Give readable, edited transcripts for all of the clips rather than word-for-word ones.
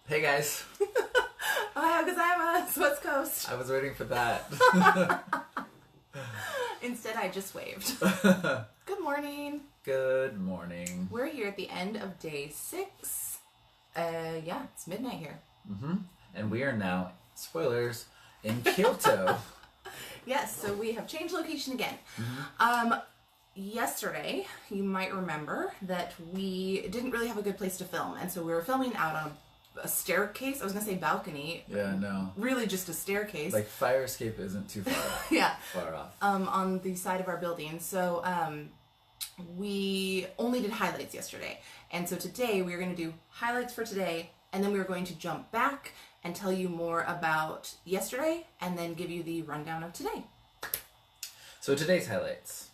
Hey guys. Ohayou gozaimasu, West Coast. I was waiting for that. Instead, I just waved. Good morning. Good morning. We're here at the end of day 6. Yeah, it's midnight here. Mm-hmm. And we are now, spoilers, in Kyoto. Yes, so we have changed location again. Mm-hmm. Yesterday, you might remember that we didn't really have a good place to film, and so we were filming out on a staircase. I was going to say balcony. Yeah, no. Really just a staircase. Like, fire escape isn't too far off. Yeah. Far off. On the side of our building. So, we only did highlights yesterday. And so today, we are going to do highlights for today, and then we are going to jump back and tell you more about yesterday, and then give you the rundown of today. So today's highlights.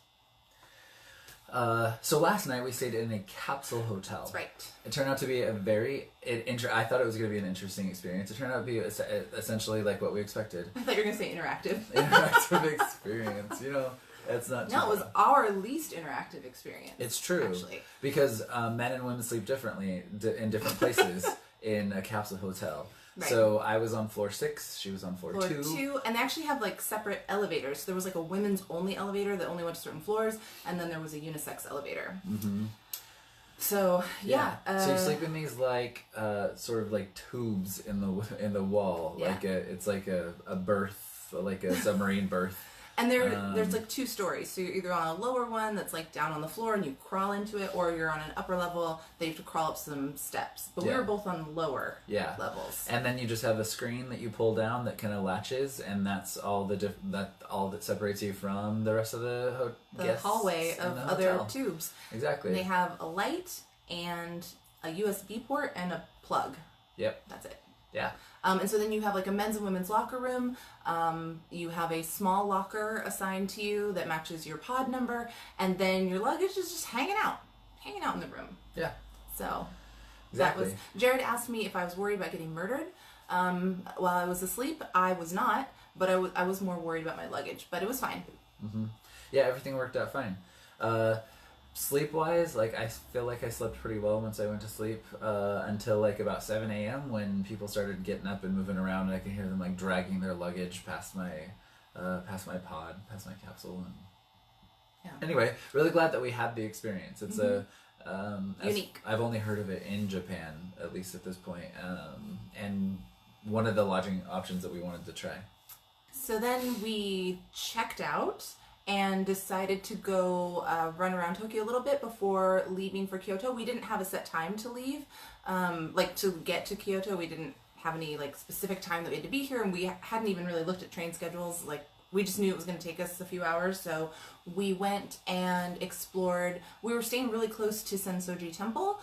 So last night we stayed in a capsule hotel. That's right. It turned out to be a very... I thought it was going to be an interesting experience. It turned out to be essentially like what we expected. I thought you were going to say interactive. Interactive experience. You know, it's not too No, it was bad. our least interactive experience. It's true. Actually. Because men and women sleep differently in different places in a capsule hotel. Right. So I was on floor 6, she was on floor 2. And they actually have like separate elevators. So there was like a women's only elevator that only went to certain floors, and then there was a unisex elevator. Mm-hmm. So yeah. So you sleep in these like sort of like tubes in the wall. Yeah. Like it's like a berth, like a submarine berth. And there's like 2 stories. So you're either on a lower one that's like down on the floor and you crawl into it, or you're on an upper level that you have to crawl up some steps. But we were both on lower levels. And then you just have a screen that you pull down that kind of latches, and that's all that separates you from the rest of the guests hallway of the other hotel. tubes. Exactly. And they have a light and a USB port and a plug. Yep. That's it. Yeah. And so then you have like a men's and women's locker room. You have a small locker assigned to you that matches your pod number, and then your luggage is just hanging out in the room. Yeah. So exactly. that was. Jared asked me if I was worried about getting murdered while I was asleep. I was not, but I was more worried about my luggage. But it was fine. Mm-hmm. Yeah, everything worked out fine. Sleep-wise, like, I feel like I slept pretty well once I went to sleep, until, like, about 7 a.m. when people started getting up and moving around, and I could hear them, like, dragging their luggage past my pod, past my capsule. And yeah. Anyway, really glad that we had the experience. It's unique. I've only heard of it in Japan, at least at this point, and one of the lodging options that we wanted to try. So then we checked out and decided to go run around Tokyo a little bit before leaving for Kyoto. We didn't have a set time to leave, like to get to Kyoto. We didn't have any like specific time that we had to be here, and we hadn't even really looked at train schedules. Like, we just knew it was going to take us a few hours, so we went and explored. We were staying really close to Sensoji Temple,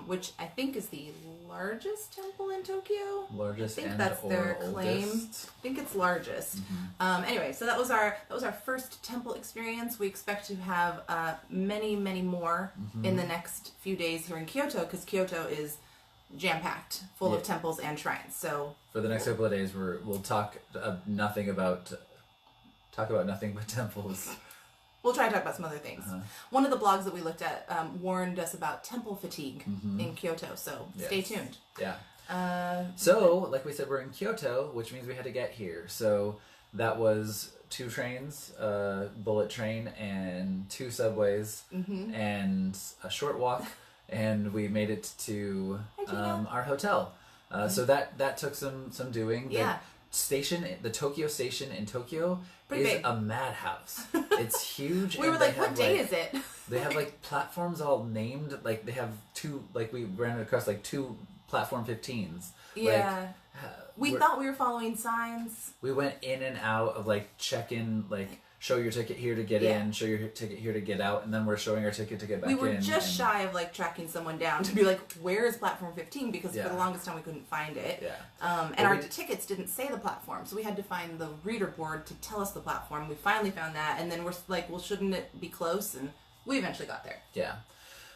which I think is the largest temple in Tokyo. Largest, I think and that's their or claim. oldest. I think it's largest. Mm-hmm. Anyway, so that was our first temple experience. We expect to have many more in the next few days here in Kyoto, because Kyoto is jam-packed, full of temples and shrines. So for the next couple of days, we'll talk nothing but temples. We'll try to talk about some other things. One of the blogs that we looked at warned us about temple fatigue in Kyoto, so stay tuned. Yeah. So, like we said, we're in Kyoto, which means we had to get here. So that was 2 trains, bullet train, and 2 subways, and a short walk, and we made it to our hotel. So that took some doing. Yeah. The Tokyo Station in Tokyo Pretty is big. a madhouse. It's huge. We were like, what day is it? They have like platforms all named, like they have 2, like we ran across like 2 platform 15s. Yeah. Like, We thought we were following signs. we went in and out of like check-in, like show your ticket here to get in, show your ticket here to get out, and then we're showing our ticket to get back in. We were just shy of like tracking someone down to be like, where is platform 15? Because for the longest time we couldn't find it. Yeah. And our tickets didn't say the platform, so we had to find the reader board to tell us the platform. We finally found that, and then we're like, well, shouldn't it be close? And we eventually got there. Yeah.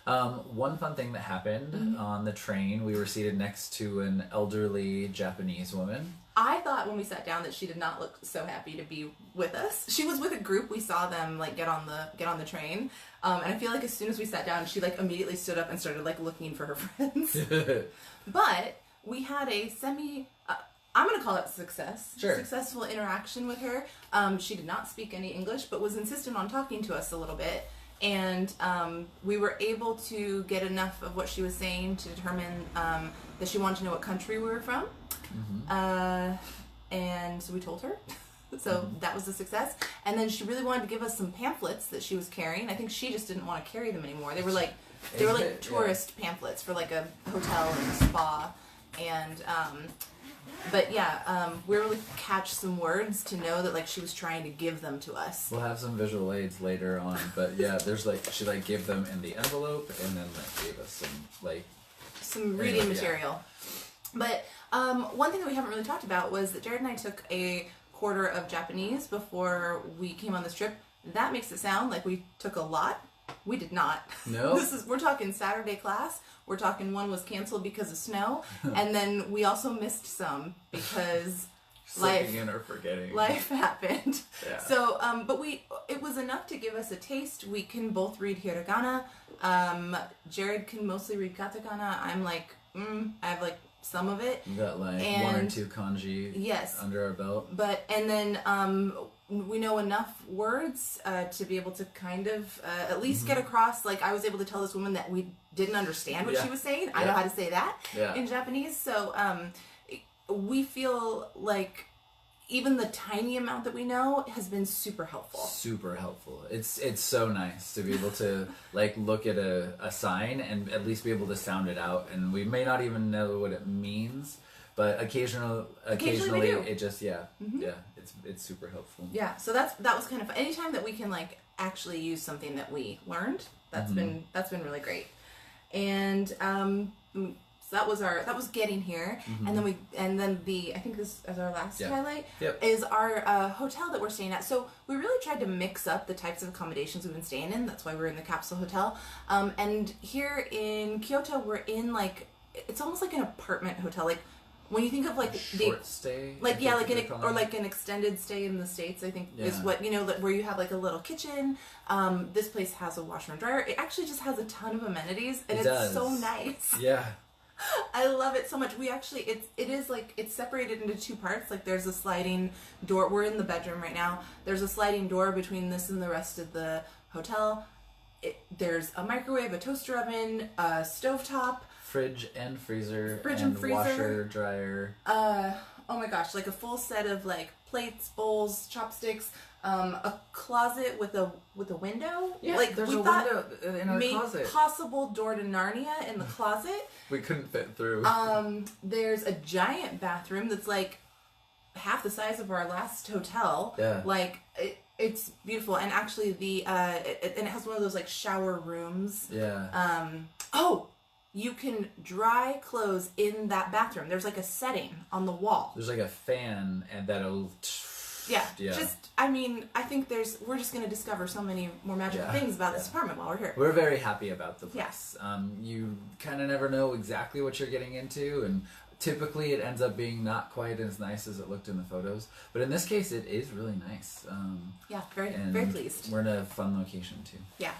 One fun thing that happened on the train, we were seated next to an elderly Japanese woman. I thought when we sat down that she did not look so happy to be with us. She was with a group. We saw them like get on the train, and I feel like as soon as we sat down, she like immediately stood up and started like looking for her friends. But we had a I'm going to call it successful interaction with her. She did not speak any English, but was insistent on talking to us a little bit. And we were able to get enough of what she was saying to determine that she wanted to know what country we were from. And so we told her. So that was a success. And then she really wanted to give us some pamphlets that she was carrying. I think she just didn't want to carry them anymore. They were like tourist pamphlets for like a hotel and a spa. And but yeah, we were able to catch some words to know that like she was trying to give them to us. We'll have some visual aids later on, but yeah, there's like she like gave them in the envelope and then like gave us some reading material. But one thing that we haven't really talked about was that Jared and I took a quarter of Japanese before we came on this trip. That makes it sound like we took a lot. We did not. No. We're talking Saturday class. We're talking one was canceled because of snow, and then we also missed some because life happened. Yeah. So, but it was enough to give us a taste. We can both read hiragana. Jared can mostly read katakana. I'm like, I have like some of it. You got like one or two kanji under our belt. But, and then we know enough words to be able to kind of at least get across. Like, I was able to tell this woman that we didn't understand what she was saying. I know how to say that in Japanese. So we feel like even the tiny amount that we know has been super helpful. Super helpful. It's so nice to be able to like look at a sign and at least be able to sound it out. And we may not even know what it means, but occasionally it just it's super helpful. Yeah, so that was kind of fun. Anytime that we can like actually use something that we learned, that's been really great. And so that was getting here, and then I think this is our last highlight is our hotel that we're staying at. So we really tried to mix up the types of accommodations we've been staying in. That's why we're in the Capsule Hotel. And here in Kyoto, we're in like it's almost like an apartment hotel. Like when you think of like short stay, like like an extended stay in the States, I think is what where you have like a little kitchen. This place has a washer and dryer. It actually just has a ton of amenities, and it's so nice. Yeah. I love it so much. We actually, it is like, it's separated into two parts. Like there's a sliding door. We're in the bedroom right now. There's a sliding door between this and the rest of the hotel. There's a microwave, a toaster oven, a stovetop. Fridge and freezer. Freezer. Washer, dryer. Oh my gosh, like a full set of like plates, bowls, chopsticks, a closet with a window. Yeah, like there's we a window in our closet. Possible door to Narnia in the closet. We couldn't fit through. There's a giant bathroom that's like half the size of our last hotel. Yeah. Like it's beautiful, and actually and it has one of those like shower rooms. Yeah. You can dry clothes in that bathroom. There's like a setting on the wall. There's like a fan, and that'll. Yeah. I think we're just going to discover so many more magical things about this apartment while we're here. We're very happy about the place. Yeah. You kind of never know exactly what you're getting into, and typically it ends up being not quite as nice as it looked in the photos. But in this case, it is really nice. Very pleased. We're in a fun location, too. Yeah.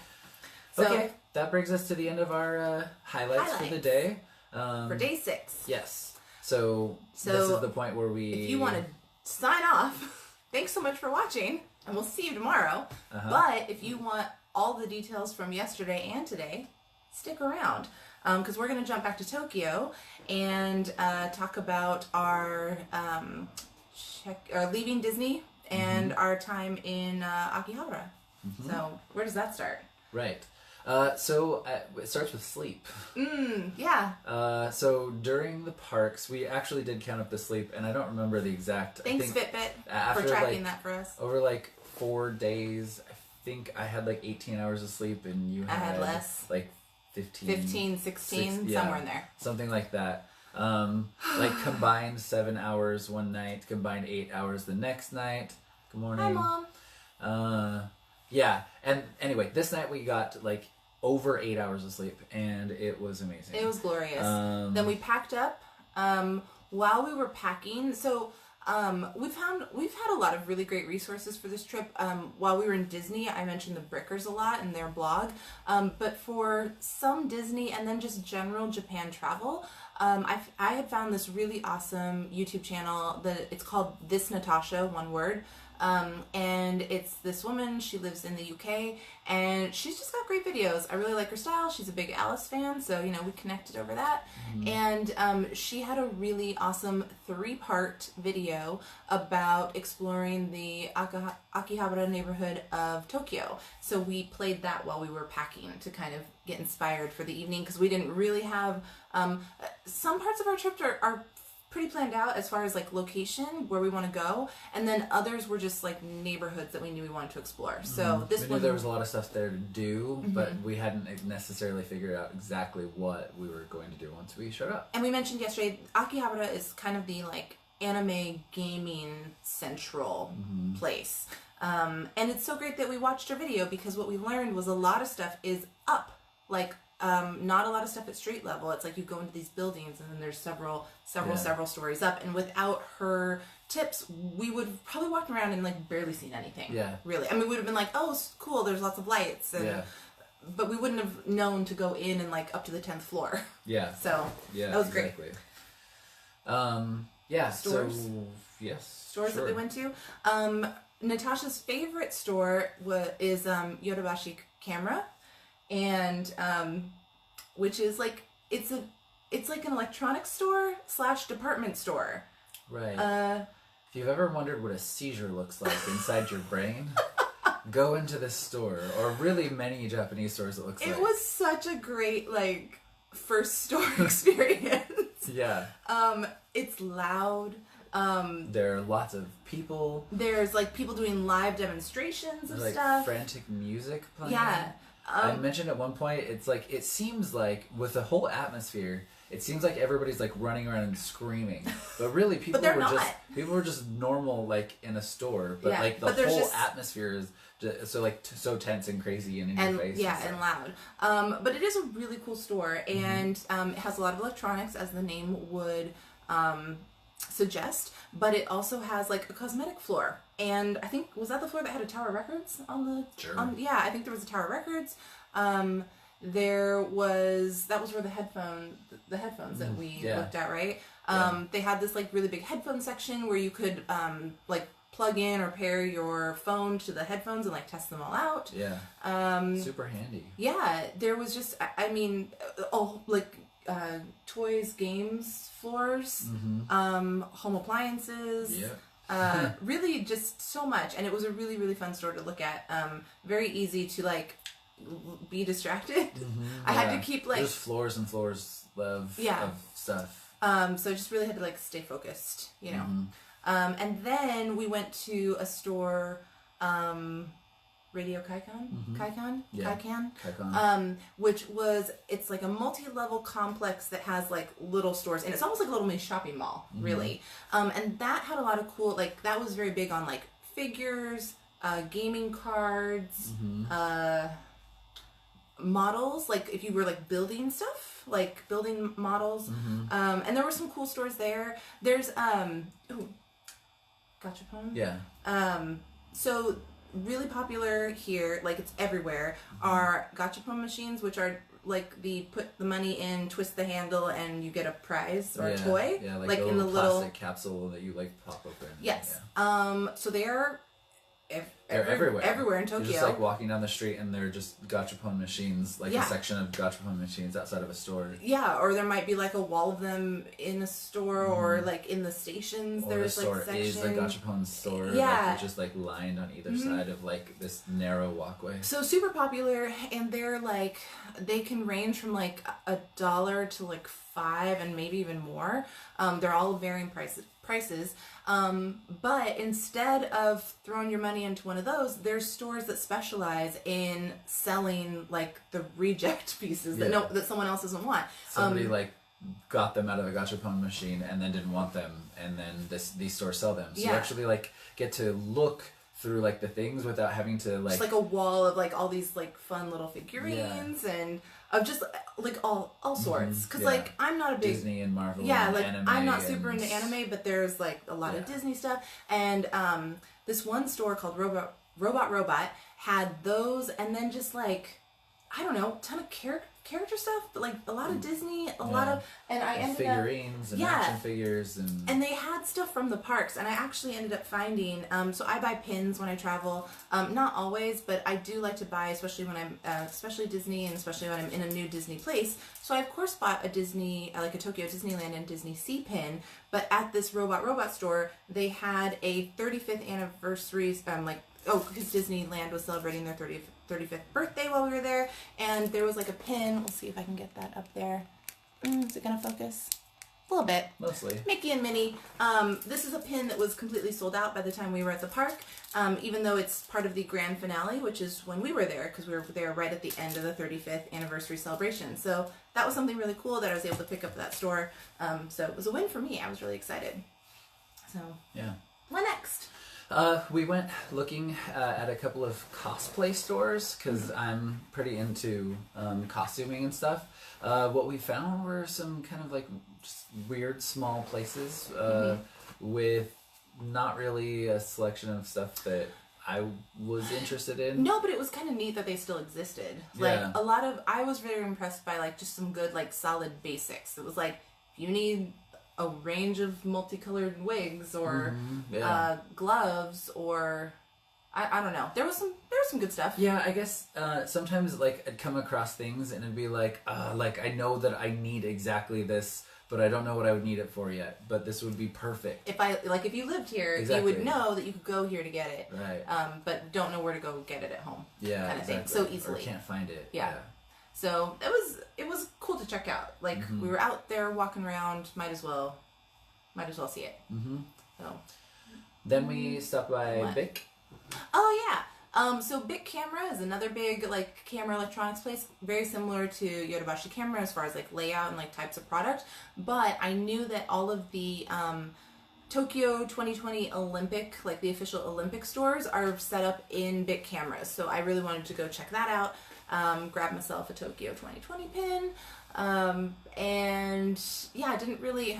Okay, that brings us to the end of our highlights for the day. For day 6. Yes. So this is the point where if you want to sign off... Thanks so much for watching, and we'll see you tomorrow. But if you want all the details from yesterday and today, stick around, because we're going to jump back to Tokyo and talk about our leaving Disney and our time in Akihabara. So where does that start? Right. So it starts with sleep. Yeah. So during the parks, we actually did count up the sleep, and I don't remember the exact. Thanks, Fitbit, for tracking that for us. Over like 4 days, I think I had like 18 hours of sleep, and you had less. Like 15, 16, somewhere in there. Something like that. Like combined 7 hours one night, combined 8 hours the next night. Good morning. Hi, Mom. Yeah, and anyway, this night we got like over 8 hours of sleep, and it was amazing. It was glorious. Then we packed up. While we were packing, so We've had a lot of really great resources for this trip. While we were in Disney, I mentioned the Brickers a lot in their blog. But for some Disney and then just general Japan travel, I had found this really awesome YouTube channel that it's called This Natasha, one word. And it's this woman, she lives in the UK, and she's just got great videos. I really like her style. She's a big Alice fan, so, you know, we connected over that. And she had a really awesome 3-part video about exploring the Akihabara neighborhood of Tokyo. So we played that while we were packing to kind of get inspired for the evening, because we didn't really have, some parts of our trip are pretty planned out as far as like location where we want to go, and then others were just like neighborhoods that we knew we wanted to explore. So this we knew there was a lot of stuff there to do, but we hadn't necessarily figured out exactly what we were going to do once we showed up. And we mentioned yesterday, Akihabara is kind of the like anime gaming central place, and it's so great that we watched her video, because what we learned was a lot of stuff is up, like not a lot of stuff at street level. It's like you go into these buildings and then there's several stories up, and without her tips we would probably walked around and like barely seen anything. Really, I mean, we would have been like, oh cool, there's lots of lights, and but we wouldn't have known to go in and like up to the 10th floor. So that was great. Stores. Stores that we went to. Natasha's favorite store is Yodobashi Camera, and which is like it's like an electronics store / department store. Right. If you've ever wondered what a seizure looks like inside your brain, go into this store, or really many Japanese stores. It was such a great like first store experience. It's loud. There are lots of people. There's like people doing live demonstrations of stuff. Frantic music playing. I mentioned at one point, it's like, it seems like with the whole atmosphere, it seems like everybody's like running around and screaming, but really people were just normal, like in a store, but like the whole atmosphere is just so tense and crazy and in your face. And loud. But it is a really cool store, and it has a lot of electronics, as the name would suggest, but it also has like a cosmetic floor. And I think, was that the floor that had a Tower Records on the... Sure. I think there was a Tower Records. That was where the headphones that we looked at, right? They had this like really big headphone section where you could like plug in or pair your phone to the headphones and like test them all out. Super handy. There was just, toys, games, floors, home appliances. Really just so much, and it was a really, really fun store to look at. Very easy to like be distracted. I had to keep like... There's floors and floors of stuff. So I just really had to like stay focused, you know. And then we went to a store, Radio Kaikan? Kaikan? Which was, it's like a multi-level complex that has like little stores, and it's almost like a little mini shopping mall, really. And that had a lot of cool, like, that was very big on like figures, gaming cards, models, like if you were like building stuff, like building models. And there were some cool stores there. There's, Gauchapon? So really popular here, like it's everywhere, are Gauchapon machines, which are like put the money in, twist the handle, and you get a prize or a toy. Like in the little plastic capsule that you like pop open. So they're everywhere. Everywhere in Tokyo. You're just like walking down the street and they're just Gauchapon machines, like a section of Gauchapon machines outside of a store. Or there might be like a wall of them in a store, or like in the stations. Or there's the store like section. is the Gauchapon store. Like, it's just like lined on either side of like this narrow walkway. So super popular, and they're like, they can range from like $1 to like $5 and maybe even more. They're all varying prices. But instead of throwing your money into one of those, there's stores that specialize in selling like the reject pieces that someone else doesn't want. Somebody like got them out of a Gauchapon machine and then didn't want them, and then these stores sell them. So you actually like get to look through like the things without having to like... Just like a wall of like all these like fun little figurines and of just like all sorts. Because like I'm not a big Disney and Marvel. Yeah, and like anime I'm not super into anime, but there's like a lot of Disney stuff. And this one store called Robot had those, and then just like I don't know, ton of character stuff, but like a lot of Disney, a lot of, and I ended figurines and action figures and they had stuff from the parks, and I actually ended up finding. So I buy pins when I travel, not always, but I do like to buy, especially when I'm, especially Disney, and especially when I'm in a new Disney place. So I of course bought a Disney, like a Tokyo Disneyland and Disney Sea pin, but at this Robot store, they had a 35th anniversary, because Disneyland was celebrating their 35th birthday while we were there, and there was like a pin. We'll see if I can get that up there. Is it gonna focus? A little bit. Mostly. Mickey and Minnie. This is a pin that was completely sold out by the time we were at the park, even though it's part of the grand finale, which is when we were there, because we were there right at the end of the 35th anniversary celebration. So that was something really cool that I was able to pick up at that store. So it was a win for me. I was really excited. So yeah. What next? We went looking at a couple of cosplay stores because I'm pretty into costuming and stuff. What we found were some kind of like just weird small places with not really a selection of stuff that I was interested in. No, but it was kind of neat that they still existed. Like I was very impressed by like just some good like solid basics. It was like if you need a range of multicolored wigs or gloves or I don't know. There was some good stuff. Yeah, I guess sometimes like I'd come across things and it'd be like I know that I need exactly this, but I don't know what I would need it for yet. But this would be perfect. If you lived here, you would know that you could go here to get it. Right. But don't know where to go get it at home. Yeah. Kind of thing. So easily. Or can't find it. Yeah. So it was cool to check out. Like we were out there walking around, might as well see it. Mm-hmm. So then we stopped by Bic. Oh yeah. So Bic Camera is another big like camera electronics place, very similar to Yodobashi Camera as far as like layout and like types of product. But I knew that all of the Tokyo 2020 Olympic, like the official Olympic stores, are set up in Bic Cameras. So I really wanted to go check that out. Grab myself a Tokyo 2020 pin, and yeah, I didn't really.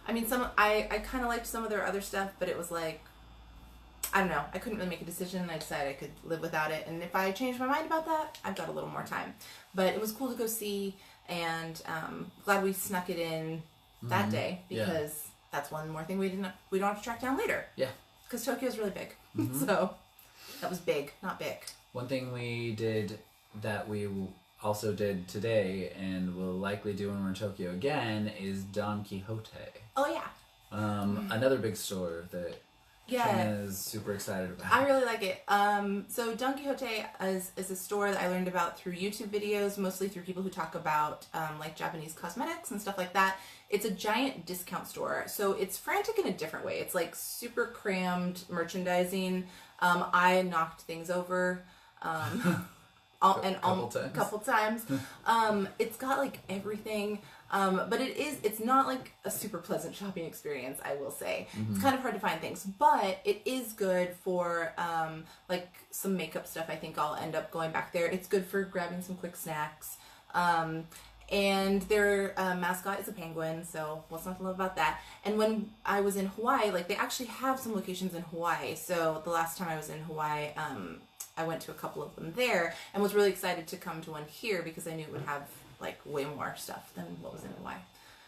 I mean, I kind of liked some of their other stuff, but it was like, I don't know. I couldn't really make a decision. I decided I could live without it, and if I changed my mind about that, I've got a little more time. But it was cool to go see, and glad we snuck it in that day because that's one more thing we don't have to track down later. Yeah, because Tokyo's really big, so that was big, not big. One thing we did that we also did today and will likely do when we're in Tokyo again is Don Quijote. Oh yeah. Another big store that Katrina is super excited about. I really like it. So Don Quijote is a store that I learned about through YouTube videos, mostly through people who talk about like Japanese cosmetics and stuff like that. It's a giant discount store, so it's frantic in a different way. It's like super crammed merchandising. I knocked things over. Couple times. It's got like everything, but it's not like a super pleasant shopping experience, I will say. It's kind of hard to find things, but it is good for like some makeup stuff. I think I'll end up going back there. It's good for grabbing some quick snacks. And their mascot is a penguin, so what's not to love about that? And when I was in Hawaii, like they actually have some locations in Hawaii. So the last time I was in Hawaii, I went to a couple of them there and was really excited to come to one here because I knew it would have like way more stuff than what was in Hawaii.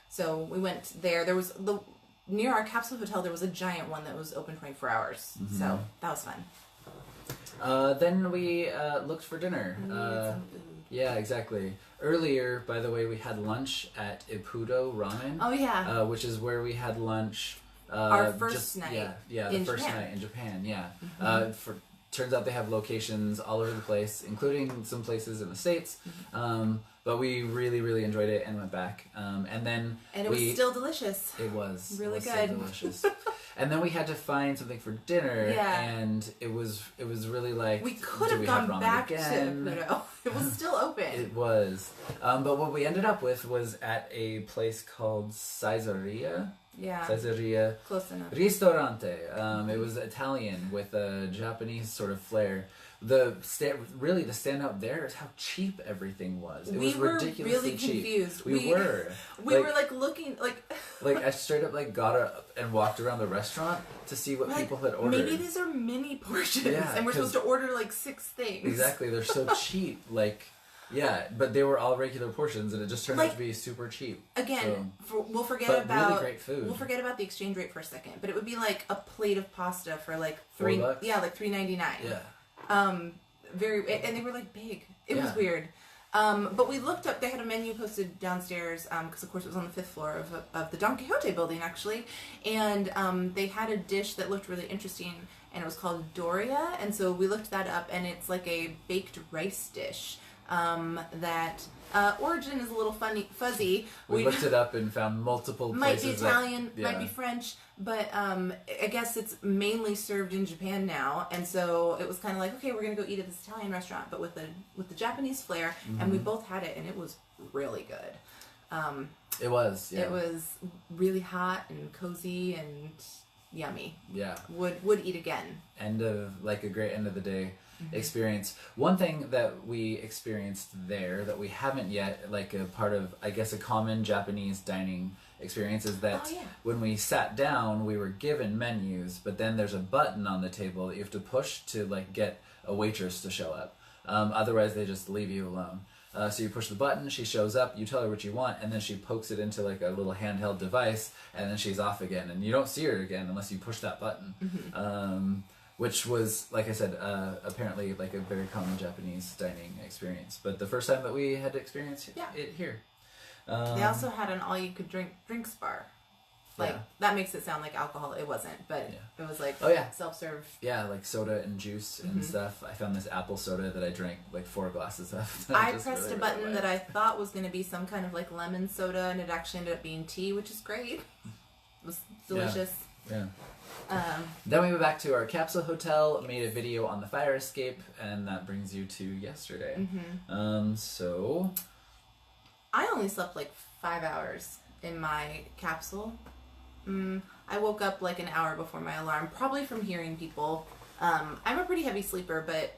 So we went there. There was near our Capsule Hotel, there was a giant one that was open 24 hours. So that was fun. Then we looked for dinner. Yeah, exactly. Earlier, by the way, we had lunch at Ippudo Ramen. Oh yeah. Which is where we had lunch. Our first night. Yeah, the first night in Japan. Yeah. Turns out they have locations all over the place, including some places in the States. But we really, really enjoyed it and went back. And it was still delicious. It was really good. So delicious. And then we had to find something for dinner, and it was really like we could have gone back again? No. It was still open. It was, but what we ended up with was at a place called Saizeriya. Yeah. Saizeriya. Close enough. Ristorante. It was Italian with a Japanese sort of flair. really the standout there is how cheap everything was. It we was were ridiculously really cheap. confused. We were like looking like like I straight up like got up and walked around the restaurant to see what people had ordered. Maybe these are mini portions, and we're supposed to order like 6 things. Exactly, they're so cheap. Like, yeah, but they were all regular portions, and it just turned out to be super cheap. Again, we'll forget but about really great food. We'll forget about the exchange rate for a second, but it would be like a plate of pasta for like $4. Yeah, like $3.99. Yeah. And they were like big. It was weird. But we looked up. They had a menu posted downstairs because, of course, it was on the 5th floor of the Don Quixote building, actually. And they had a dish that looked really interesting, and it was called Doria. And so we looked that up, and it's like a baked rice dish that origin is a little fuzzy. We looked it up and found multiple places. Might be Italian, might be French, but I guess it's mainly served in Japan now, and so it was kind of like, okay, we're gonna go eat at this Italian restaurant, but with the Japanese flair, and we both had it, and it was really good. It was. Yeah. It was really hot and cozy and yummy. Yeah. Would eat again. A great end of the day experience. One thing that we experienced there that we haven't yet, like a part of, I guess, a common Japanese dining experience is that when we sat down, we were given menus, but then there's a button on the table that you have to push to like get a waitress to show up. Otherwise, they just leave you alone. So you push the button, she shows up, you tell her what you want, and then she pokes it into like a little handheld device, and then she's off again, and you don't see her again unless you push that button. Which was, like I said, apparently like a very common Japanese dining experience. But the first time that we had to experience it here. They also had an all-you-could-drink drinks bar. Like, that makes it sound like alcohol. It wasn't, but it was like self-serve. Yeah, like soda and juice and stuff. I found this apple soda that I drank like 4 glasses of. I pressed a button that I thought was going to be some kind of like lemon soda, and it actually ended up being tea, which is great. It was delicious. Yeah. Then we went back to our Capsule Hotel, made a video on the fire escape, and that brings you to yesterday. So I only slept like 5 hours in my capsule. I woke up like an hour before my alarm, probably from hearing people. I'm a pretty heavy sleeper, but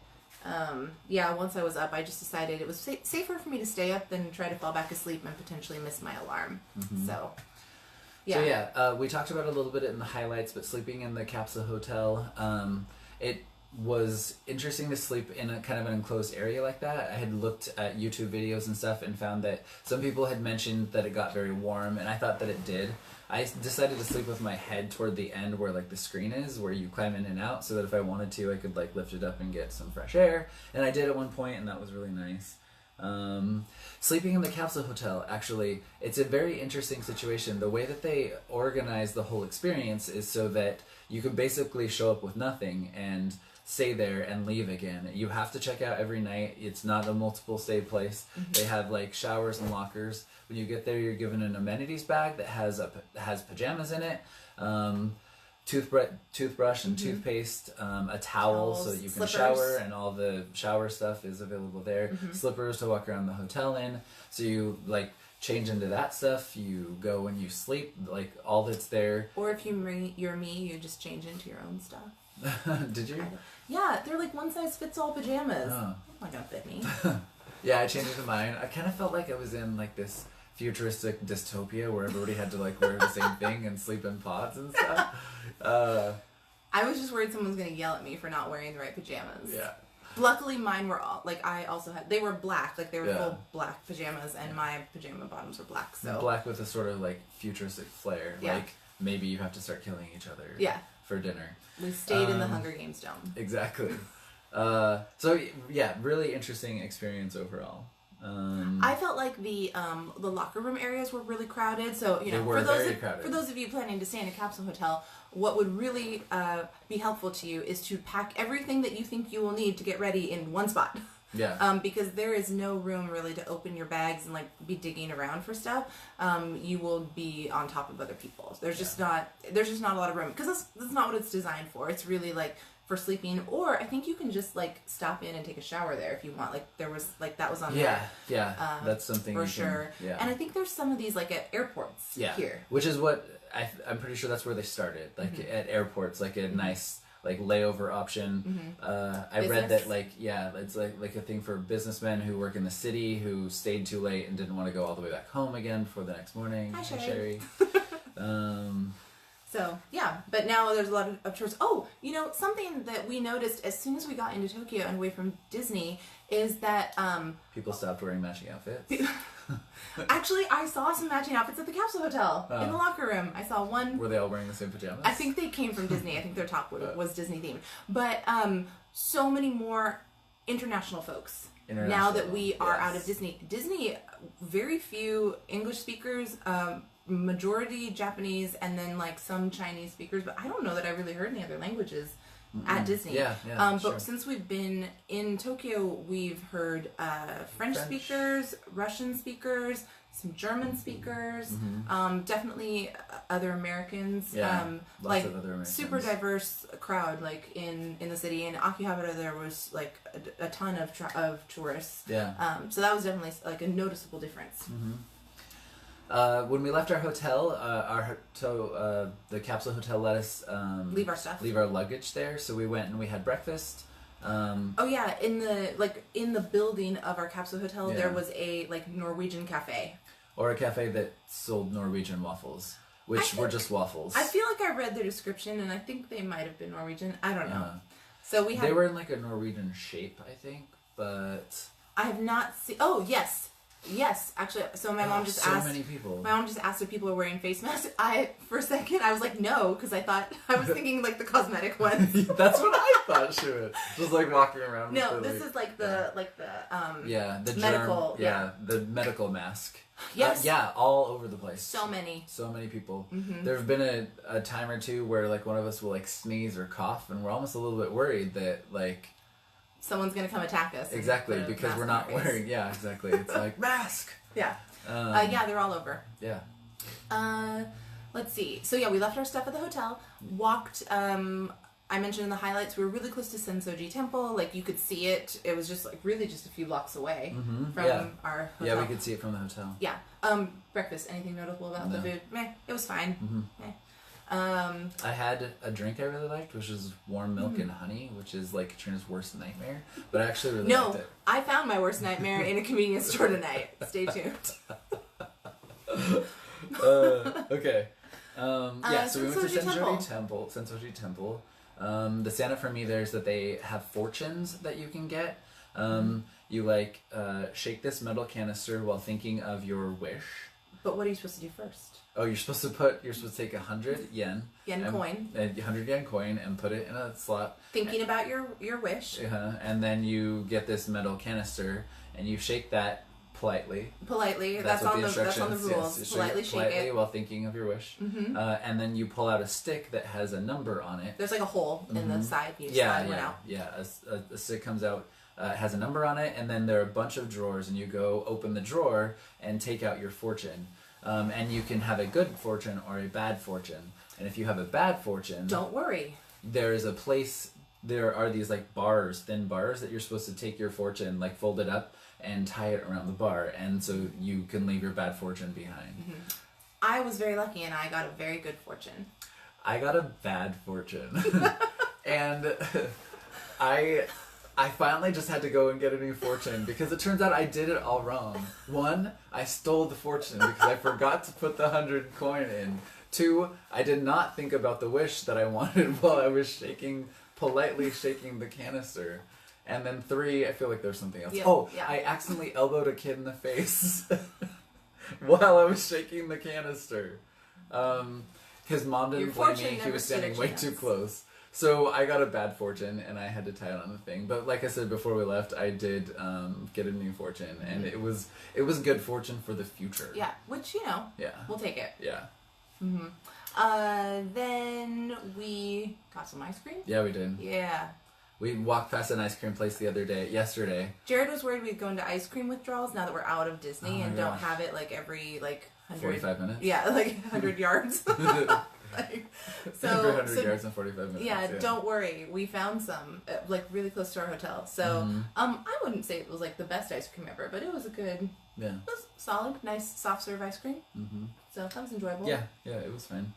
once I was up, I just decided it was safer for me to stay up than try to fall back asleep and potentially miss my alarm. So... yeah. So we talked about it a little bit in the highlights, but sleeping in the Capsule Hotel, it was interesting to sleep in a kind of an enclosed area like that. I had looked at YouTube videos and stuff and found that some people had mentioned that it got very warm, and I thought that it did. I decided to sleep with my head toward the end where like the screen is, where you climb in and out, so that if I wanted to, I could like lift it up and get some fresh air. And I did at one point, and that was really nice. Sleeping in the Capsule Hotel, actually, it's a very interesting situation. The way that they organize the whole experience is so that you can basically show up with nothing and stay there and leave again. You have to check out every night. It's not a multiple stay place. They have like showers and lockers. When you get there, you're given an amenities bag that has pajamas in it. Toothbrush and toothpaste, a towel so that you can shower, and all the shower stuff is available there. Slippers to walk around the hotel in. So you like change into that stuff. You go when you sleep, like all that's there. Or if you're me, you just change into your own stuff. Did you? Yeah, they're like one size fits all pajamas. Oh. Not gonna fit me. Yeah, I changed into mine. I kind of felt like I was in like this futuristic dystopia where everybody had to like wear the same thing and sleep in pods and stuff. I was just worried someone was going to yell at me for not wearing the right pajamas. Yeah. Luckily, mine were all, like, they were black, like, they were full black pajamas, and my pajama bottoms were black, so. Black with a sort of, like, futuristic flair. Yeah. Like, maybe you have to start killing each other. Yeah. For dinner. We stayed in the Hunger Games dome. Exactly. Really interesting experience overall. I felt like the locker room areas were really crowded. So for those of you planning to stay in a capsule hotel, what would really be helpful to you is to pack everything that you think you will need to get ready in one spot. Yeah. Because there is no room really to open your bags and like be digging around for stuff. You will be on top of other people. There's just not a lot of room because that's not what it's designed for. It's really like for sleeping, or I think you can just like stop in and take a shower there if you want. Like there was like that was on that's something for sure. And I think there's some of these like at airports here, which is what I'm pretty sure that's where they started. Like at airports, like a nice like layover option. I read that it's like a thing for businessmen who work in the city who stayed too late and didn't want to go all the way back home again for the next morning. Hi, Sherry. So, yeah, but now there's a lot of tours. Oh, you know, something that we noticed as soon as we got into Tokyo and away from Disney is that... people stopped wearing matching outfits. Actually, I saw some matching outfits at the Capsule Hotel in the locker room. I saw one... Were they all wearing the same pajamas? I think they came from Disney. I think their top was Disney themed. But so many more international folks now that we are out of Disney. Disney, very few English speakers... majority Japanese, and then like some Chinese speakers, but I don't know that I really heard any other languages at Disney. But since we've been in Tokyo, we've heard French speakers, Russian speakers, some German speakers, definitely other Americans. Lots like of other Americans. Super diverse crowd, like in the city. In Akihabara, there was like a ton of tourists. So that was definitely like a noticeable difference. When we left our hotel, the Capsule Hotel let us leave our stuff, leave our luggage there. So we went and we had breakfast. In the building of our Capsule Hotel, there was a like Norwegian cafe, or a cafe that sold Norwegian waffles, which were just waffles. I feel like I read the description, and I think they might have been Norwegian. I don't know. So they were in like a Norwegian shape, I think, but I have not seen. Oh yes. Yes, actually. So my mom just asked. So many people. My mom just asked if people were wearing face masks. For a second, I was like, no, because I was thinking like the cosmetic ones. That's what I thought she was. Just like walking around. No, this is like the the medical the medical mask. Yes. All over the place. So many people. There have been a time or two where like one of us will like sneeze or cough, and we're almost a little bit worried that like. Someone's going to come attack us. Exactly, because we're not wearing... Yeah, exactly. It's like, mask! Yeah. They're all over. Yeah. Let's see. So, we left our stuff at the hotel. Walked, I mentioned in the highlights, we were really close to Sensoji Temple. Like, you could see it. It was just, like, really just a few blocks away from our hotel. Yeah, we could see it from the hotel. Yeah. Breakfast. Anything notable about the food? Meh. It was fine. Meh. I had a drink I really liked, which is warm milk and honey, which is like Katrina's worst nightmare. But I actually really liked it. I found my worst nightmare in a convenience store tonight. Stay tuned. Okay. So we went to Sensoji Temple. The Santa for me there is that they have fortunes that you can get. You like shake this metal canister while thinking of your wish. But what are you supposed to do first? Oh, you're supposed to take 100 yen. Coin. A 100 yen coin and put it in a slot. Thinking about your wish. And then you get this metal canister and you shake that politely. That's on the rules. Yes, politely shake it while thinking of your wish. And then you pull out a stick that has a number on it. There's like a hole in the side. You slide one out. Yeah, a stick comes out. Has a number on it, and then there are a bunch of drawers, and you go open the drawer and take out your fortune. And you can have a good fortune or a bad fortune. And if you have a bad fortune... Don't worry. There are these like bars, thin bars, that you're supposed to take your fortune, like fold it up and tie it around the bar. And so you can leave your bad fortune behind. I was very lucky and I got a very good fortune. I got a bad fortune. And I finally just had to go and get a new fortune because it turns out I did it all wrong. 1, I stole the fortune because I forgot to put the 100 coin in. 2, I did not think about the wish that I wanted while I was politely shaking the canister. And then 3, I feel like there's something else. I accidentally elbowed a kid in the face while I was shaking the canister. His mom didn't blame me. He was standing way too close. So I got a bad fortune, and I had to tie it on the thing. But like I said before we left, I did get a new fortune, and it was good fortune for the future. Yeah, which we'll take it. Yeah. Then we got some ice cream. Yeah, we did. Yeah. We walked past an ice cream place yesterday. Jared was worried we'd go into ice cream withdrawals now that we're out of Disney and don't have it like every 45 minutes. Yeah, like 100 yards. Every 100 yards in 45 minutes. Yeah, don't worry. We found some, like, really close to our hotel. So, I wouldn't say it was, like, the best ice cream ever, but it was it was solid, nice, soft serve ice cream. So, that was enjoyable. Yeah, it was fine.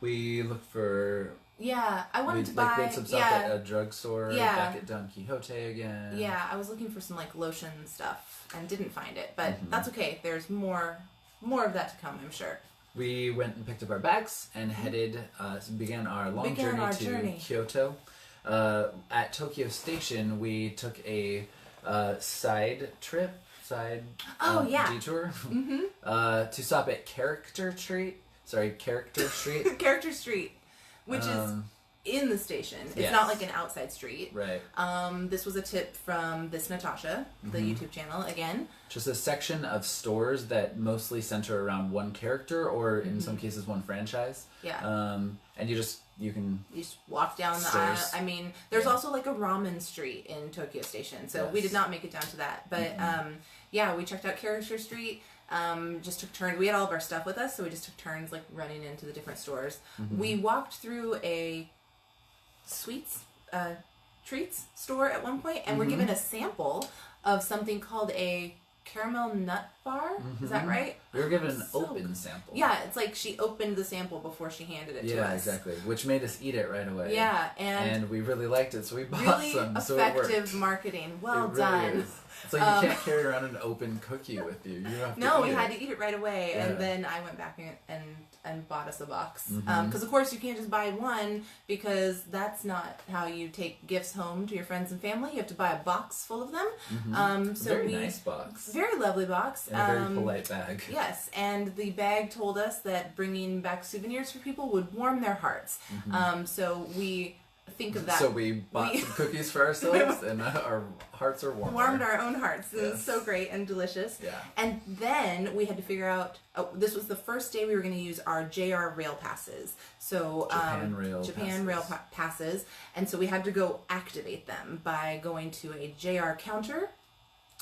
We looked for... Yeah, I wanted to buy... Like, we had some stuff at a drugstore back at Don Quixote again. Yeah, I was looking for some, like, lotion stuff and didn't find it. But that's okay. There's more of that to come, I'm sure. We went and picked up our bags and began our long journey to Kyoto. At Tokyo Station, we took a side detour to stop at Character Street, which is in the station. It's not like an outside street. Right. This was a tip from this Natasha, the YouTube channel, again. Just a section of stores that mostly center around one character or in some cases one franchise. Yeah. And you just walk down the aisle. I mean, there's also like a ramen street in Tokyo Station. So we did not make it down to that. But we checked out Character Street. Just took turns. We had all of our stuff with us, so we just took turns like running into the different stores. We walked through a treats store at one point, and we're given a sample of something called a caramel nut bar. Is that right? We were given an open sample. Yeah, it's like she opened the sample before she handed it to us. Yeah, exactly. Which made us eat it right away. Yeah, and we really liked it, so we bought really some. Effective marketing. Well done. Is. It's like you can't carry around an open cookie with you. You have to we had to eat it right away, and then I went back and bought us a box. Because of course you can't just buy one, because that's not how you take gifts home to your friends and family. You have to buy a box full of them. Very nice box. Very lovely box. And a very polite bag. Yes, and the bag told us that bringing back souvenirs for people would warm their hearts. So we think of that. So we bought some cookies for ourselves, and our hearts are warm. Warmed our own hearts. It was so great and delicious. Yeah. And then we had to figure out, this was the first day we were going to use our JR rail passes. So Japan rail passes. And so we had to go activate them by going to a JR counter.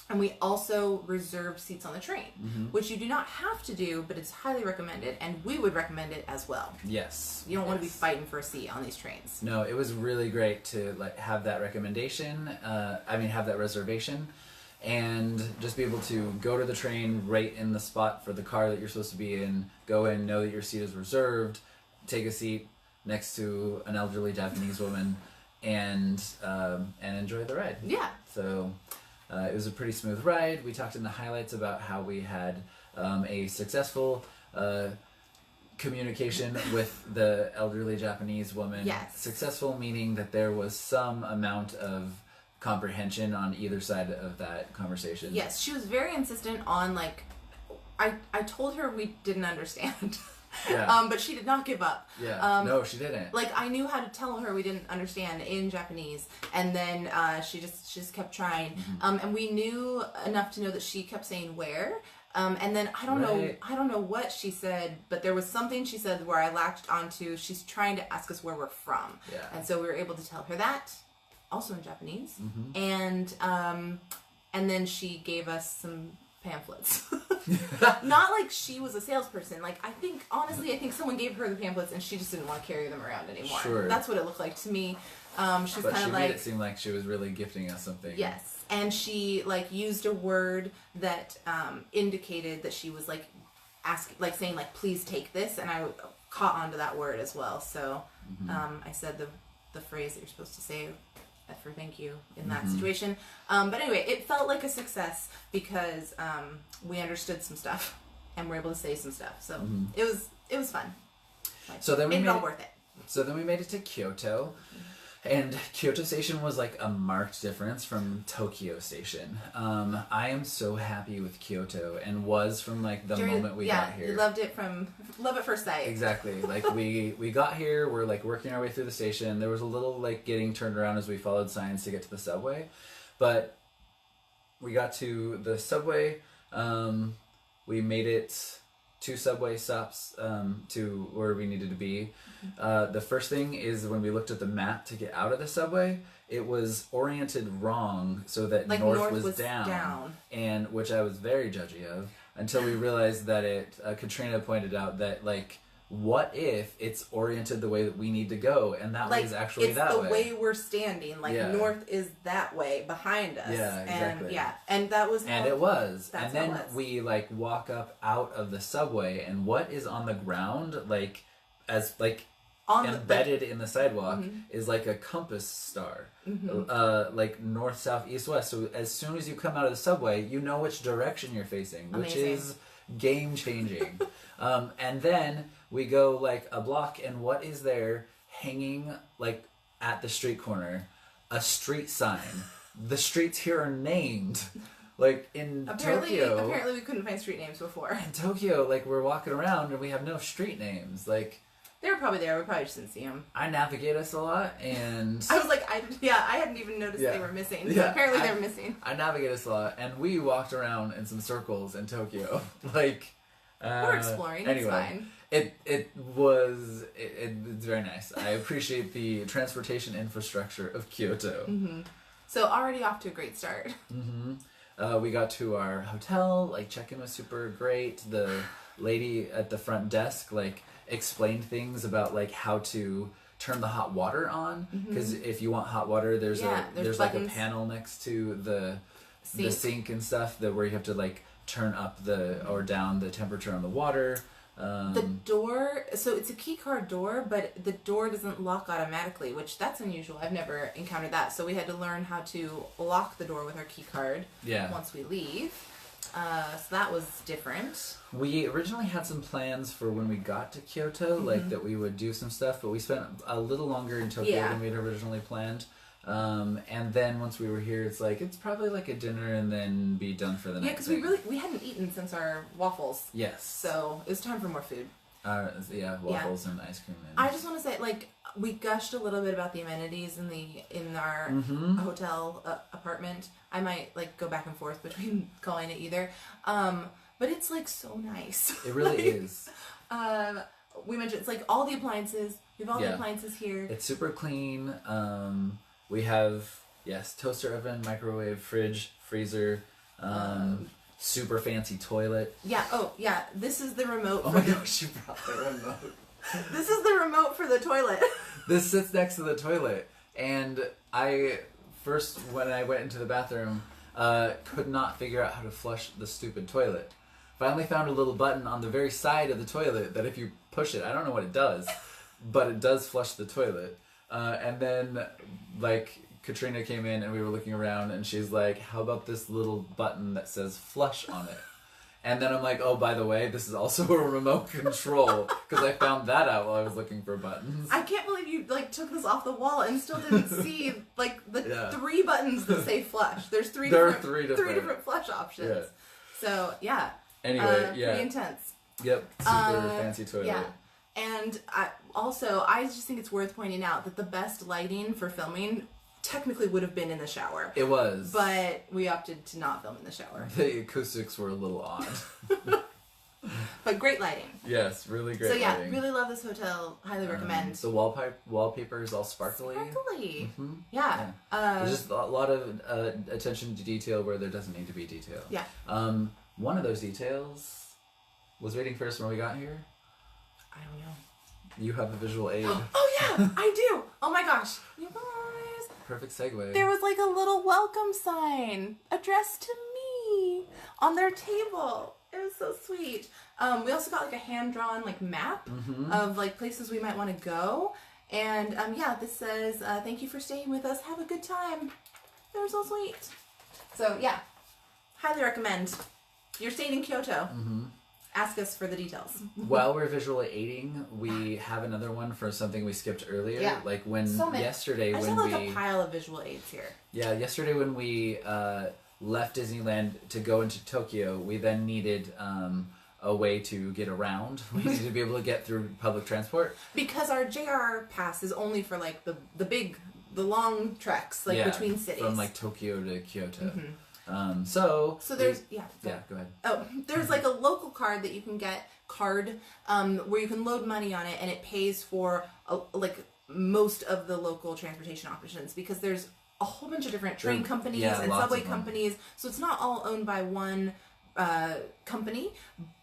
And we also reserved seats on the train, which you do not have to do, but it's highly recommended, and we would recommend it as well. Yes. You don't want to be fighting for a seat on these trains. No, it was really great to have that recommendation. Have that reservation, and just be able to go to the train right in the spot for the car that you're supposed to be in. Go in, know that your seat is reserved, take a seat next to an elderly Japanese woman, and enjoy the ride. Yeah. So. It was a pretty smooth ride. We talked in the highlights about how we had a successful communication with the elderly Japanese woman. Yes. Successful meaning that there was some amount of comprehension on either side of that conversation. Yes, she was very insistent on, I told her we didn't understand. Yeah. But she did not give up. Yeah. No, she didn't. I knew how to tell her we didn't understand in Japanese, and then she just kept trying. And we knew enough to know that she kept saying where. And then I don't know what she said, but there was something she said where I latched onto. She's trying to ask us where we're from. Yeah. And so we were able to tell her that, also in Japanese. And then she gave us some pamphlets. Not like she was a salesperson. I think someone gave her the pamphlets and she just didn't want to carry them around anymore. Sure. That's what it looked like to me. She made it seem like she was really gifting us something. Yes. And she used a word that indicated that she was asking, saying please take this, and I caught onto that word as well. So I said the phrase that you're supposed to say for thank you in that situation. But anyway, it felt like a success because we understood some stuff and were able to say some stuff. So it was fun. So then made it all worth it. So then we made it to Kyoto. And Kyoto Station was a marked difference from Tokyo Station. I am so happy with Kyoto, and was from the moment we got here. You loved it from love at first sight. Exactly. we got here, we're working our way through the station. There was a little getting turned around as we followed signs to get to the subway, but we got to the subway. We made it 2 subway stops to where we needed to be. The first thing is when we looked at the map to get out of the subway, it was oriented wrong so that north was down, and which I was very judgy of until we realized that Katrina pointed out that what if it's oriented the way that we need to go, and that way is actually that way. It's the way we're standing. North is that way behind us. Yeah, exactly. And that was. And it was. And then we walk up out of the subway, and what is on the ground as embedded in the sidewalk is like a compass star, like north, south, east, west. So as soon as you come out of the subway, you know which direction you're facing, which is game changing. And then we go like a block, and what is there hanging like at the street corner? A street sign. The streets here are named. Like in Tokyo. Apparently we couldn't find street names before. In Tokyo, like we're walking around and we have no street names. Like they were probably there. We probably just didn't see them. I navigate us a lot, and I was like, I hadn't even noticed they were missing. Yeah, apparently they were missing. I navigate us a lot, and we walked around in some circles in Tokyo. Like we're exploring. Anyway, it's fine. It's very nice. I appreciate the transportation infrastructure of Kyoto. Mm-hmm. So already off to a great start. Mm-hmm. We got to our hotel. Like check-in was super great. The lady at the front desk like explained things about like how to turn the hot water on, because if you want hot water, there's like a panel next to the sink and stuff where you have to like turn up or down the temperature on the water. The door, so it's a key card door, but the door doesn't lock automatically, which that's unusual. I've never encountered that. So we had to learn how to lock the door with our key card once we leave. So that was different. We originally had some plans for when we got to Kyoto, like that we would do some stuff, but we spent a little longer in Tokyo than we had originally planned. And then once we were here, it's probably like a dinner and then be done for the night. Yeah, because we hadn't eaten since our waffles. Yes. So it was time for more food. Waffles and ice cream. And... I just want to say, like, we gushed a little bit about the amenities in our hotel apartment. I might like go back and forth between calling it either, but it's like so nice. It really is. We mentioned it's like all the appliances. We have all the appliances here. It's super clean. We have toaster oven, microwave, fridge, freezer. Super fancy toilet. Yeah. Oh, yeah. This is the remote. Oh my gosh, you brought the remote. This is the remote for the toilet. This sits next to the toilet, and when I went into the bathroom, could not figure out how to flush the stupid toilet. Finally found a little button on the very side of the toilet that if you push it, I don't know what it does, but it does flush the toilet. And then, like, Katrina came in and we were looking around and she's like, how about this little button that says flush on it? And then I'm like, oh, by the way, this is also a remote control, because I found that out while I was looking for buttons. I can't believe you like took this off the wall and still didn't see like the 3 buttons that say flush. There's three different flush options. Yeah. So anyway, pretty intense. Yep, super fancy toilet. Yeah. And I just think it's worth pointing out that the best lighting for filming technically would have been in the shower. It was. But we opted to not film in the shower. The acoustics were a little odd. But great lighting. Yes, really great lighting. So really love this hotel. Highly recommend. The wallpaper is all sparkly. Mm-hmm. Yeah. There's just a lot of attention to detail where there doesn't need to be detail. Yeah. One of those details was waiting for us when we got here. I don't know. You have a visual aid. Oh yeah, I do. Oh my gosh. You guys. Perfect segue. There was like a little welcome sign addressed to me on their table. It was so sweet. We also got like a hand-drawn like map of like places we might want to go. And this says, thank you for staying with us. Have a good time. They're so sweet. So yeah, highly recommend. You're staying in Kyoto. Ask us for the details. While we're visually aiding, we have another one for something we skipped earlier. Yeah. Like yesterday when we... I have a pile of visual aids here. Yeah, yesterday when we left Disneyland to go into Tokyo, we then needed a way to get around. We needed to be able to get through public transport. Because our JR pass is only for like the long treks, like between cities. From like Tokyo to Kyoto. So there's go ahead. Oh, there's like a local card that you can get where you can load money on it and it pays for like most of the local transportation options, because there's a whole bunch of different train companies and subway companies, so it's not all owned by one company,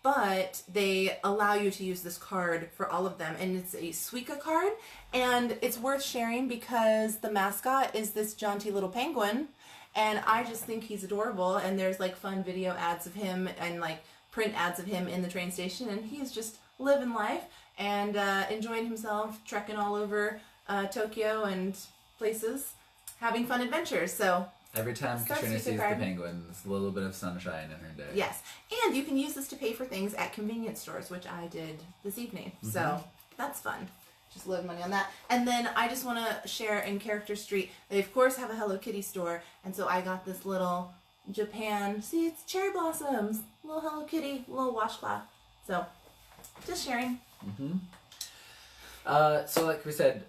but they allow you to use this card for all of them, and it's a Suica card, and it's worth sharing because the mascot is this jaunty little penguin. And I just think he's adorable, and there's like fun video ads of him and like print ads of him in the train station, and he's just living life and enjoying himself, trekking all over Tokyo and places, having fun adventures. So every time Katrina sees the penguins, a little bit of sunshine in her day. Yes, and you can use this to pay for things at convenience stores, which I did this evening. So that's fun. Just load money on that. And then I just want to share in Character Street, they of course have a Hello Kitty store, and so I got this little Japan, see, it's cherry blossoms, little Hello Kitty, little washcloth. So just sharing. So like we said,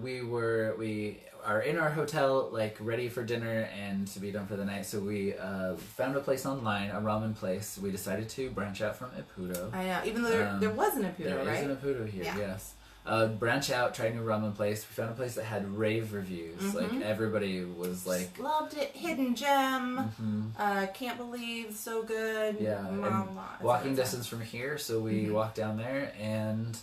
we are in our hotel, like ready for dinner and to be done for the night. So we found a place online, a ramen place. We decided to branch out from Ippudo. I know, even though there was an Ippudo, right? There is an Ippudo here, yes. Branch out, try a new ramen place. We found a place that had rave reviews. Like everybody was like, loved it, hidden gem. Can't believe, so good. Yeah, walking distance from here, so we walked down there and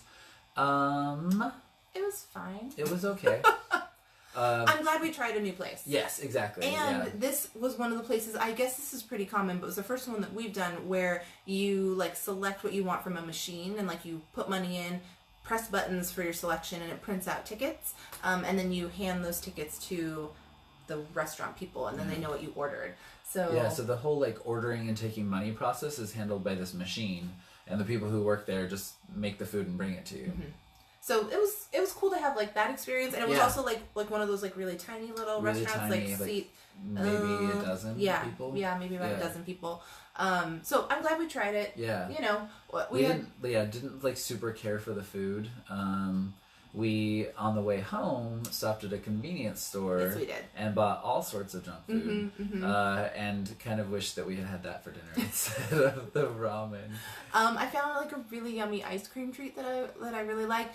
it was fine. It was okay. I'm glad we tried a new place. Yes, exactly. And this was one of the places, I guess this is pretty common, but it was the first one that we've done where you like select what you want from a machine and like you put money in, press buttons for your selection, and it prints out tickets, and then you hand those tickets to the restaurant people, and then they know what you ordered. So yeah, so the whole like ordering and taking money process is handled by this machine, and the people who work there just make the food and bring it to you. So it was cool to have like that experience, and it was also like one of those like really tiny little restaurants, like seat maybe a dozen people. Yeah, maybe about a dozen people. So I'm glad we tried it. Yeah, you know, we didn't like super care for the food. We on the way home stopped at a convenience store. Yes, we did. And bought all sorts of junk food. And kind of wished that we had that for dinner instead of the ramen. I found like a really yummy ice cream treat that I really like.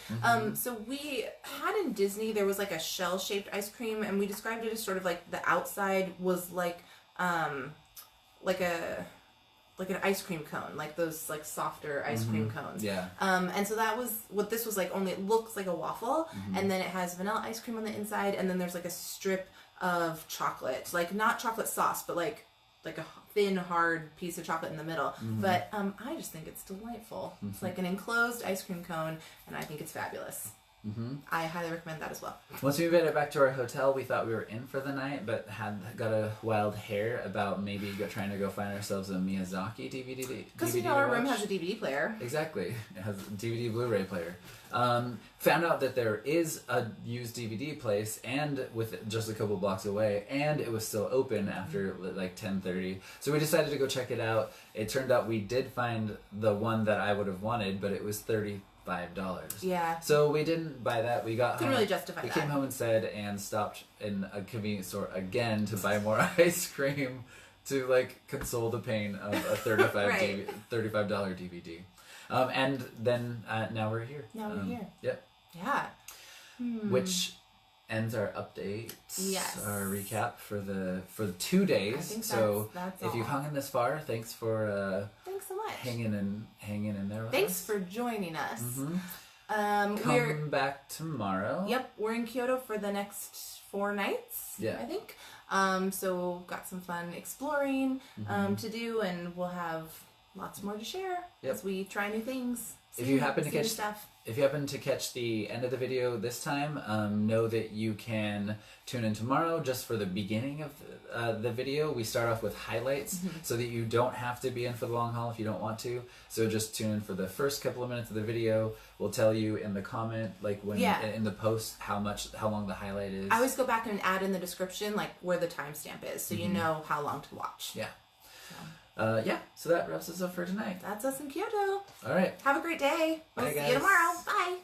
So we had in Disney, there was like a shell-shaped ice cream, and we described it as sort of like the outside was like an ice cream cone, like those like softer ice cream cones. Yeah. And so that was what this was like, only it looks like a waffle, and then it has vanilla ice cream on the inside, and then there's like a strip of chocolate, like not chocolate sauce, but like a thin, hard piece of chocolate in the middle. But I just think it's delightful. It's like an enclosed ice cream cone, and I think it's fabulous. I highly recommend that as well. Once we made it back to our hotel, we thought we were in for the night, but had got a wild hair about maybe trying to go find ourselves a Miyazaki DVD. Because you know our room has a DVD player. Exactly, it has a DVD Blu-ray player. Found out that there is a used DVD place, and with just a couple blocks away, and it was still open after like 10:30. So we decided to go check it out. It turned out we did find the one that I would have wanted, but it was $35. Yeah. So we didn't buy that. We got couldn't home. really justify that. We came home instead and stopped in a convenience store again to buy more ice cream to like console the pain of a $35 DVD. And then now we're here. Now we're here. Yep. Yeah. Which ends our update. Yes. Our recap for the 2 days. I think so that's if you've hung in this far, thanks for thanks so much. Hanging in there with Thanks us. for joining us. Come back tomorrow. Yep, we're in Kyoto for the next 4 nights. Yeah. I think. So got some fun exploring to do, and we'll have lots more to share as we try new things. If you happen to catch the end of the video this time, know that you can tune in tomorrow just for the beginning of the video. We start off with highlights so that you don't have to be in for the long haul if you don't want to. So just tune in for the first couple of minutes of the video. We'll tell you in the comment, like when in the post, how long the highlight is. I always go back and add in the description like where the timestamp is, so you know how long to watch. Yeah. So that wraps us up for tonight. That's us in Kyoto. All right. Have a great day. Bye, We'll guys. see you tomorrow. Bye.